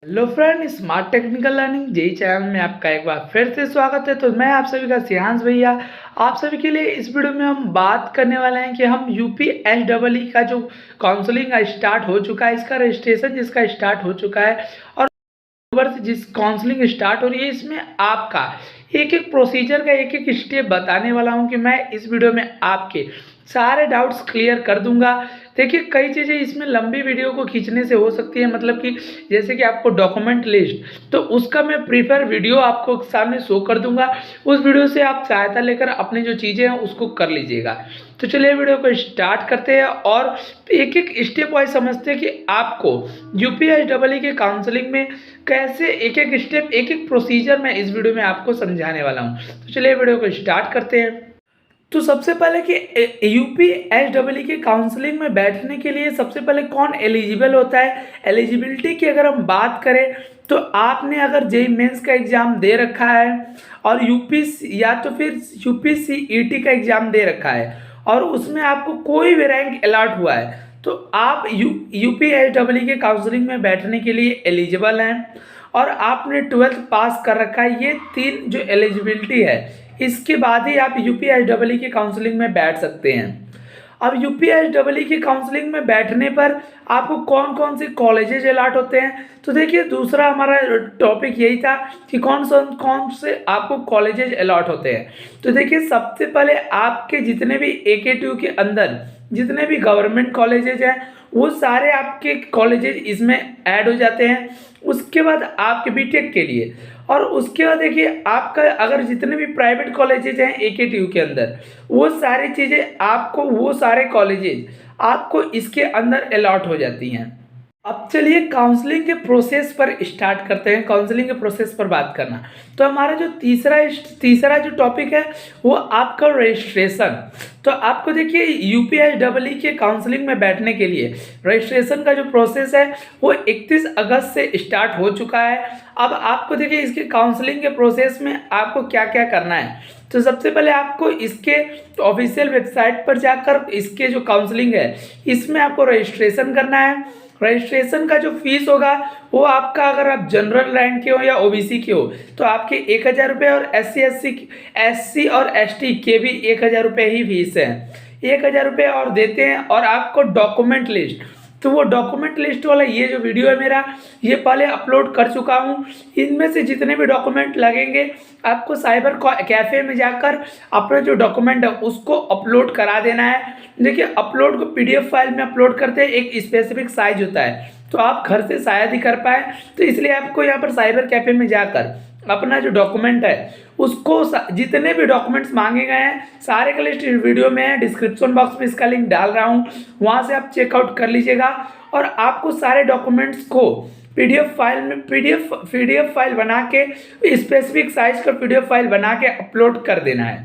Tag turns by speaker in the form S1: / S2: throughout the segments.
S1: Hello friend, smart technical learning जेई channel में आपका एक बार फिर से स्वागत है। तो मैं आप सभी का सियांश भैया आप सभी के लिए इस वीडियो में हम बात करने वाले हैं कि हम यूपीएसडब्ल्यू का जो काउंसलिंग का स्टार्ट हो चुका है, इसका रजिस्ट्रेशन जिसका स्टार्ट हो चुका है और अक्टूबर से जिस काउंसलिंग स्टार्ट हो रही है, इसमें आपका एक एक प्रोसीजर का एक एक स्टेप बताने वाला हूं कि मैं इस वीडियो में आपके सारे डाउट्स क्लियर कर दूंगा। देखिए, कई चीज़ें इसमें लंबी वीडियो को खींचने से हो सकती है, मतलब कि जैसे कि आपको डॉक्यूमेंट लिस्ट, तो उसका मैं प्रीफर वीडियो आपको सामने शो कर दूंगा। उस वीडियो से आप सहायता लेकर अपनी जो चीज़ें हैं उसको कर लीजिएगा। तो चलिए वीडियो को स्टार्ट करते हैं और एक एक स्टेप वाइज समझते हैं कि आपको यूपीएसडब्ल्यू के काउंसलिंग में कैसे एक एक स्टेप एक एक प्रोसीजर मैं इस वीडियो में आपको समझाने वाला हूं। तो चलिए वीडियो को स्टार्ट करते हैं। तो सबसे पहले कि यूपीएसडब्ल्यू के काउंसलिंग में बैठने के लिए सबसे पहले कौन एलिजिबल होता है। एलिजिबिलिटी की अगर हम बात करें तो आपने अगर जेई मेंस का एग्जाम दे रखा है और यूपी या तो फिर यूपीसीईटी का एग्जाम दे रखा है और उसमें आपको कोई भी रैंक अलॉट हुआ है तो आप यूपीएसडब्ल्यू के काउंसलिंग में बैठने के लिए एलिजिबल हैं और आपने 12th पास कर रखा है। ये तीन जो एलिजिबिलिटी है, इसके बाद ही आप यूपीएसडब्ल्यू की काउंसलिंग में बैठ सकते हैं। अब यूपीएसडब्ल्यू की काउंसलिंग में बैठने पर आपको कौन कौन से कॉलेजेज अलॉट होते हैं, तो देखिए दूसरा हमारा टॉपिक यही था कि कौन से आपको कॉलेजेज अलॉट होते हैं। तो देखिए, सबसे पहले आपके जितने भी एकेटीयू के अंदर जितने भी गवर्नमेंट कॉलेजेज हैं वो सारे आपके कॉलेजेज इसमें ऐड हो जाते हैं। उसके बाद आपके बीटेक के लिए और उसके बाद देखिए आपका अगर जितने भी प्राइवेट कॉलेजेज हैं एकेटीयू के अंदर, वो सारी चीज़ें आपको वो सारे कॉलेजेज आपको इसके अंदर अलॉट हो जाती हैं। अब चलिए काउंसलिंग के प्रोसेस पर स्टार्ट करते हैं, काउंसलिंग के प्रोसेस पर बात करना। तो हमारा जो तीसरा जो टॉपिक है वो आपका रजिस्ट्रेशन। तो आपको देखिए यूपीएसडब्ल्यू के काउंसलिंग में बैठने के लिए रजिस्ट्रेशन का जो प्रोसेस है वो 31 अगस्त से स्टार्ट हो चुका है। अब आपको देखिए इसके काउंसलिंग के प्रोसेस में आपको क्या क्या करना है। तो सबसे पहले आपको इसके ऑफिशियल वेबसाइट पर जाकर इसके जो काउंसलिंग है इसमें आपको रजिस्ट्रेशन करना है। रजिस्ट्रेशन का जो फीस होगा वो आपका, अगर आप जनरल रैंक के हो या ओबीसी के हो तो आपके 1000 रुपये और एससी और एसटी के भी 1000 रुपये ही फीस है। 1000 रुपये और देते हैं और आपको डॉक्यूमेंट लिस्ट, तो वो डॉक्यूमेंट लिस्ट वाला ये जो वीडियो है मेरा, ये पहले अपलोड कर चुका हूँ। इनमें से जितने भी डॉक्यूमेंट लगेंगे आपको साइबर कैफ़े में जाकर अपना जो डॉक्यूमेंट है उसको अपलोड करा देना है। देखिए, अपलोड को पीडीएफ फाइल में अपलोड करते हैं, एक स्पेसिफिक साइज होता है तो आप घर से शायद ही कर पाए, तो इसलिए आपको यहाँ पर साइबर कैफ़े में जाकर अपना जो डॉक्यूमेंट है उसको जितने भी डॉक्यूमेंट्स मांगे गए हैं सारे का लिस्ट इस वीडियो में है, डिस्क्रिप्शन बॉक्स में इसका लिंक डाल रहा हूँ, वहाँ से आप चेकआउट कर लीजिएगा। और आपको सारे डॉक्यूमेंट्स को पीडीएफ फाइल बना के स्पेसिफिक साइज का पीडीएफ फाइल बना के अपलोड कर देना है।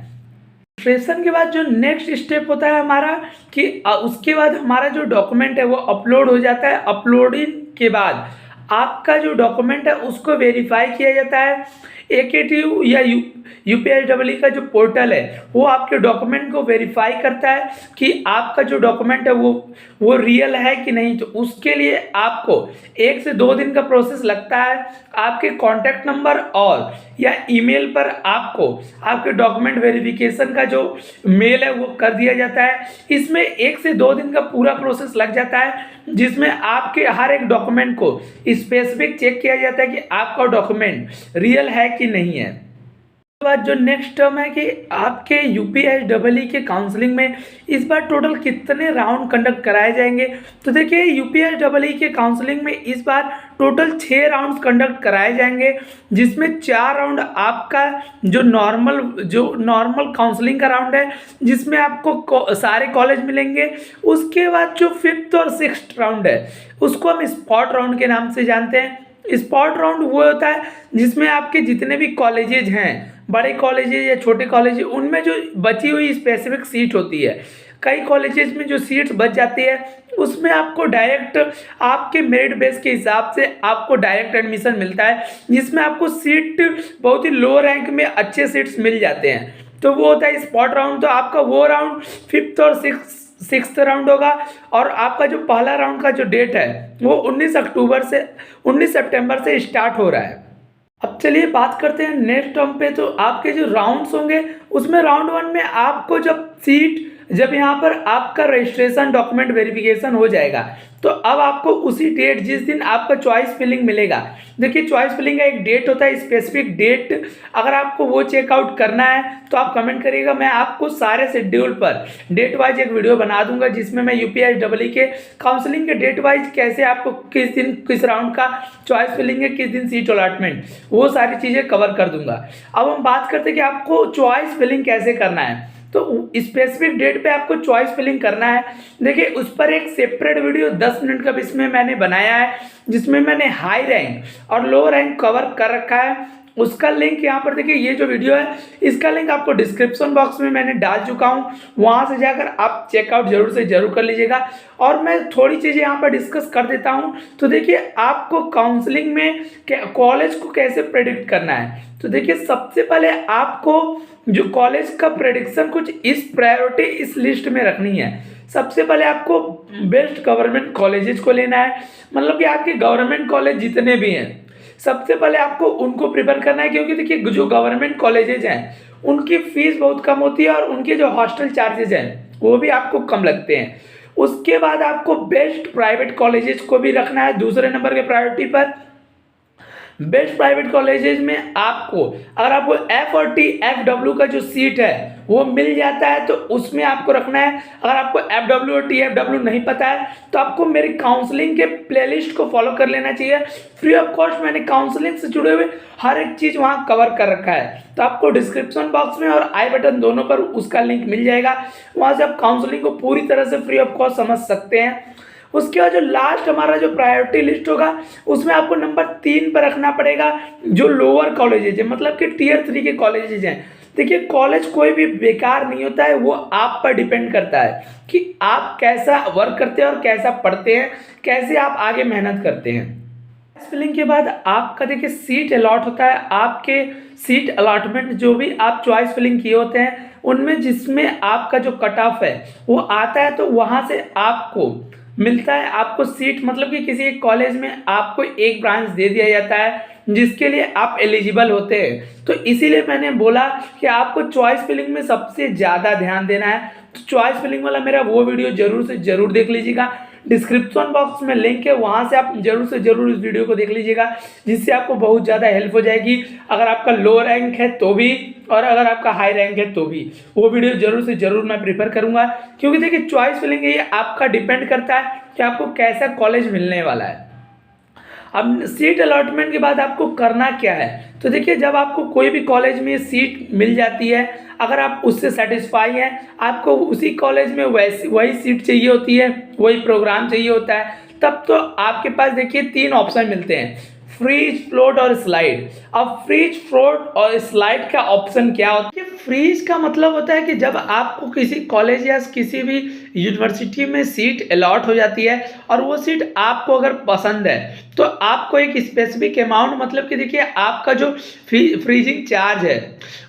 S1: रजिस्ट्रेशन के बाद जो नेक्स्ट स्टेप होता है हमारा कि उसके बाद हमारा जो डॉक्यूमेंट है वो अपलोड हो जाता है। अपलोडिंग के बाद आपका जो डॉक्यूमेंट है उसको वेरीफाई किया जाता है। एकेटीयू या यूपीएसडब्ल्यू का जो पोर्टल है वो आपके डॉक्यूमेंट को वेरीफाई करता है कि आपका जो डॉक्यूमेंट है वो रियल है कि नहीं। तो उसके लिए आपको 1 से 2 दिन का प्रोसेस लगता है। आपके कॉन्टैक्ट नंबर और या ईमेल पर आपको आपके डॉक्यूमेंट वेरिफिकेशन का जो मेल है वो कर दिया जाता है। इसमें 1 से 2 दिन का पूरा प्रोसेस लग जाता है, जिसमें आपके हर एक डॉक्यूमेंट को स्पेसिफिक चेक किया जाता है कि आपका डॉक्यूमेंट रियल है कि नहीं है। उसके बाद जो नेक्स्ट टर्म है कि आपके यूपीएसडब्ल्यू के काउंसलिंग में इस बार टोटल कितने राउंड कंडक्ट कराए जाएंगे। तो देखिए, यूपीएसडब्ल्यू के काउंसलिंग में इस बार टोटल 6 राउंड्स कंडक्ट कराए जाएंगे, जिसमें 4 राउंड आपका जो नॉर्मल काउंसलिंग का राउंड है जिसमें आपको सारे कॉलेज मिलेंगे। उसके बाद जो 5th और 6th राउंड है उसको हम स्पॉट राउंड के नाम से जानते हैं। स्पॉट राउंड वो होता है जिसमें आपके जितने भी कॉलेजेज हैं, बड़े कॉलेजेज या छोटे कॉलेज, उनमें जो बची हुई स्पेसिफिक सीट होती है, कई कॉलेजेस में जो सीट्स बच जाती है उसमें आपको डायरेक्ट आपके मेरिट बेस के हिसाब से आपको डायरेक्ट एडमिशन मिलता है, जिसमें आपको सीट बहुत ही लो रैंक में अच्छे सीट्स मिल जाते हैं। तो वो होता है स्पॉट राउंड। तो आपका वो राउंड 5th और सिक्स्थ राउंड होगा और आपका जो पहला राउंड का जो डेट है वो 19 सितंबर से स्टार्ट हो रहा है। अब चलिए बात करते हैं नेक्स्ट टर्म पे। तो आपके जो राउंड्स होंगे उसमें राउंड 1 में आपको जब यहाँ पर आपका रजिस्ट्रेशन डॉक्यूमेंट वेरिफिकेशन हो जाएगा तो अब आपको उसी डेट जिस दिन आपका चॉइस फिलिंग मिलेगा, देखिए चॉइस फिलिंग का एक डेट होता है, स्पेसिफिक डेट, अगर आपको वो चेकआउट करना है तो आप कमेंट करिएगा, मैं आपको सारे शेड्यूल पर डेट वाइज एक वीडियो बना दूंगा जिसमें मैं यूपीएसडब्ल्यूई के काउंसलिंग के डेट वाइज कैसे आपको किस दिन किस राउंड का चॉइस फिलिंग है, किस दिन सीट अलॉटमेंट, वो सारी चीज़ें कवर कर दूंगा। अब हम बात करते हैं कि आपको चॉइस फिलिंग कैसे करना है। तो स्पेसिफिक डेट पे आपको चॉइस फिलिंग करना है। देखिए उस पर एक सेपरेट वीडियो 10 मिनट का इसमें मैंने बनाया है जिसमें मैंने हाई रैंक और लो रैंक कवर कर रखा है। उसका लिंक यहाँ पर देखिए, ये जो वीडियो है इसका लिंक आपको डिस्क्रिप्शन बॉक्स में मैंने डाल चुका हूँ, वहाँ से जाकर आप चेकआउट जरूर से जरूर कर लीजिएगा। और मैं थोड़ी चीज़ें यहाँ पर डिस्कस कर देता हूँ। तो देखिए आपको काउंसलिंग में कॉलेज को कैसे प्रेडिक्ट करना है। तो देखिए सबसे पहले आपको जो कॉलेज का प्रेडिक्शन कुछ इस प्रायोरिटी इस लिस्ट में रखनी है। सबसे पहले आपको बेस्ट गवर्नमेंट कॉलेजेस को लेना है, मतलब कि आपके गवर्नमेंट कॉलेज जितने भी हैं सबसे पहले आपको उनको प्रिफर करना है, क्योंकि देखिए जो गवर्नमेंट कॉलेजेज हैं उनकी फीस बहुत कम होती है और उनके जो हॉस्टल चार्जेज हैं वो भी आपको कम लगते हैं। उसके बाद आपको बेस्ट प्राइवेट कॉलेजेस को भी रखना है दूसरे नंबर के प्रायोरिटी पर। बेस्ट प्राइवेट कॉलेजेस में आपको अगर आपको FW का जो सीट है वो मिल जाता है तो उसमें आपको रखना है। अगर आपको FW और TFW नहीं पता है तो आपको मेरी काउंसलिंग के प्लेलिस्ट को फॉलो कर लेना चाहिए। फ्री ऑफ कॉस्ट मैंने काउंसलिंग से जुड़े हुए हर एक चीज़ वहाँ कवर कर रखा है, तो आपको डिस्क्रिप्शन बॉक्स में और आई बटन दोनों पर उसका लिंक मिल जाएगा, वहाँ से आप काउंसलिंग को पूरी तरह से फ्री ऑफ कॉस्ट समझ सकते हैं। उसके बाद जो लास्ट हमारा जो प्रायोरिटी लिस्ट होगा उसमें आपको नंबर 3 पर रखना पड़ेगा जो लोअर कॉलेजेज है, मतलब कि Tier 3 के कॉलेजेज हैं। देखिए कॉलेज कोई भी बेकार नहीं होता है, वो आप पर डिपेंड करता है कि आप कैसा वर्क करते हैं और कैसा पढ़ते हैं, कैसे आप आगे मेहनत करते हैं। फिलिंग के बाद आपका देखिए सीट अलॉट होता है। आपके सीट अलॉटमेंट जो भी आप चॉइस फिलिंग किए होते हैं उनमें जिसमें आपका जो कट ऑफ है वो आता है तो वहाँ से आपको मिलता है आपको सीट, मतलब कि किसी एक कॉलेज में आपको एक ब्रांच दे दिया जाता है जिसके लिए आप एलिजिबल होते हैं। तो इसीलिए मैंने बोला कि आपको चॉइस फिलिंग में सबसे ज़्यादा ध्यान देना है। तो चॉइस फिलिंग वाला मेरा वो वीडियो जरूर से जरूर देख लीजिएगा, डिस्क्रिप्शन बॉक्स में लिंक है, वहाँ से आप जरूर से जरूर इस वीडियो को देख लीजिएगा, जिससे आपको बहुत ज़्यादा हेल्प हो जाएगी। अगर आपका लो रैंक है तो भी और अगर आपका हाई रैंक है तो भी वो वीडियो जरूर से जरूर मैं प्रीफर करूँगा, क्योंकि देखिए चॉइस फिलिंग ये आपका डिपेंड करता है कि आपको कैसा कॉलेज मिलने वाला है। अब सीट अलॉटमेंट के बाद आपको करना क्या है। तो देखिए जब आपको कोई भी कॉलेज में सीट मिल जाती है, अगर आप उससे सेटिस्फाई हैं, आपको उसी कॉलेज में वही सीट चाहिए होती है, वही प्रोग्राम चाहिए होता है, तब तो आपके पास देखिए 3 ऑप्शन मिलते हैं, फ्रीज, फ्लोट और स्लाइड। अब फ्रीज, फ्लोट और स्लाइड का ऑप्शन क्या होता है। फ्रीज का मतलब होता है कि जब आपको किसी कॉलेज या किसी भी यूनिवर्सिटी में सीट अलॉट हो जाती है और वो सीट आपको अगर पसंद है तो आपको एक स्पेसिफिक अमाउंट, मतलब कि देखिए आपका जो फ्रीजिंग चार्ज है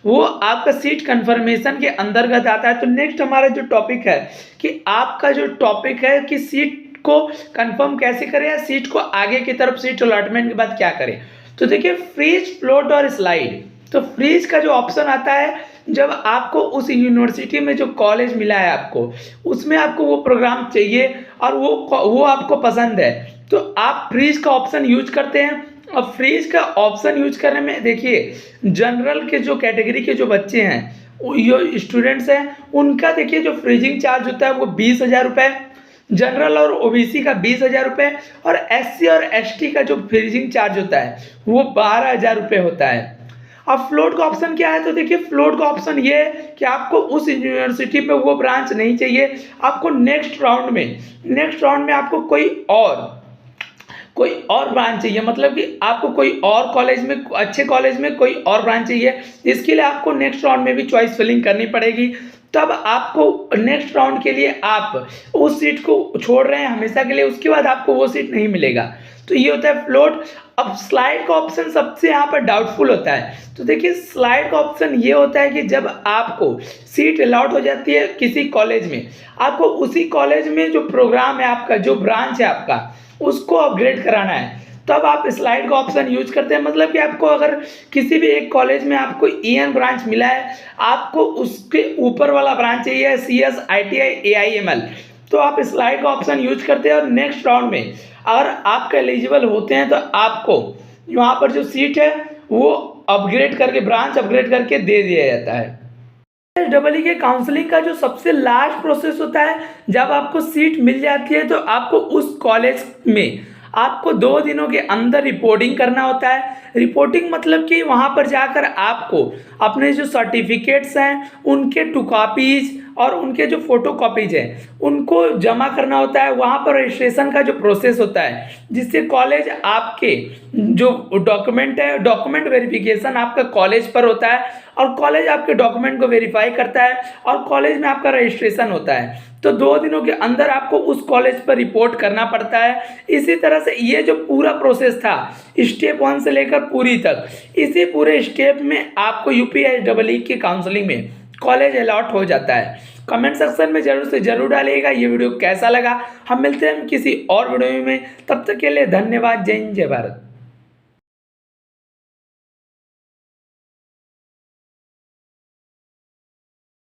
S1: वो आपका सीट कंफर्मेशन के अंतर्गत आता है। तो नेक्स्ट हमारा जो टॉपिक है कि आपका जो टॉपिक है कि सीट को कंफर्म कैसे करें या सीट को आगे की तरफ सीट अलॉटमेंट के बाद क्या करें। तो देखिए फ्रीज, फ्लोट और स्लाइड। तो फ्रीज का जो ऑप्शन आता है जब आपको उस यूनिवर्सिटी में जो कॉलेज मिला है आपको उसमें आपको वो प्रोग्राम चाहिए और वो आपको पसंद है तो आप फ्रीज का ऑप्शन यूज करते हैं। अब फ्रीज का ऑप्शन यूज करने में देखिए जनरल के जो कैटेगरी के जो बच्चे हैं, जो स्टूडेंट्स हैं, उनका देखिए जो फ्रीजिंग चार्ज होता है वो 20,000 रुपये, जनरल और ओबीसी का 20,000 रुपये और एससी और एसटी का जो फ्रीजिंग चार्ज होता है वो 12,000 रुपये होता है। अब फ्लोट का ऑप्शन क्या है। तो देखिए फ्लोट का ऑप्शन ये है कि आपको उस यूनिवर्सिटी पे वो ब्रांच नहीं चाहिए, आपको नेक्स्ट राउंड में आपको कोई और ब्रांच चाहिए, मतलब कि आपको कोई और कॉलेज में, अच्छे कॉलेज में कोई और ब्रांच चाहिए। इसके लिए आपको नेक्स्ट राउंड में भी चॉइस फिलिंग करनी पड़ेगी। तब आपको नेक्स्ट राउंड के लिए आप उस सीट को छोड़ रहे हैं हमेशा के लिए, उसके बाद आपको वो सीट नहीं मिलेगा। तो ये होता है फ्लोट। अब स्लाइड का ऑप्शन सबसे यहाँ पर डाउटफुल होता है। तो देखिए स्लाइड का ऑप्शन ये होता है कि जब आपको सीट अलॉट हो जाती है किसी कॉलेज में, आपको उसी कॉलेज में जो प्रोग्राम है आपका, जो ब्रांच है आपका, उसको अपग्रेड कराना है, तब आप स्लाइड का ऑप्शन यूज करते हैं। मतलब कि आपको अगर किसी भी एक कॉलेज में आपको EN ब्रांच मिला है, आपको उसके ऊपर वाला ब्रांच चाहिए CS, ITI, AIML, तो आप स्लाइड का ऑप्शन यूज करते हैं और नेक्स्ट राउंड में अगर आपका एलिजिबल होते हैं तो आपको वहाँ पर जो सीट है वो अपग्रेड करके, ब्रांच अपग्रेड करके दे दिया जाता है। डबल के काउंसलिंग का जो सबसे लास्ट प्रोसेस होता है, जब आपको सीट मिल जाती है तो आपको उस कॉलेज में आपको 2 दिनों के अंदर रिपोर्टिंग करना होता है। रिपोर्टिंग मतलब कि वहाँ पर जाकर आपको अपने जो सर्टिफिकेट्स हैं उनके 2 कॉपीज और उनके जो फोटो कॉपीज हैं उनको जमा करना होता है। वहाँ पर रजिस्ट्रेशन का जो प्रोसेस होता है, जिससे कॉलेज आपके जो डॉक्यूमेंट है, डॉक्यूमेंट वेरिफिकेशन आपका कॉलेज पर होता है और कॉलेज आपके डॉक्यूमेंट को वेरीफाई करता है और कॉलेज में आपका रजिस्ट्रेशन होता है। तो 2 दिनों के अंदर आपको उस कॉलेज पर रिपोर्ट करना पड़ता है। इसी तरह से ये जो पूरा प्रोसेस था स्टेप 1 से लेकर पूरी तक, इसी पूरे स्टेप में आपको UPSEE की काउंसलिंग में कॉलेज अलॉट हो जाता है। कमेंट सेक्शन में जरूर से जरूर डालिएगा ये वीडियो कैसा लगा। हम मिलते हैं किसी और वीडियो में, तब तक के लिए धन्यवाद। जय हिंद, जय भारत।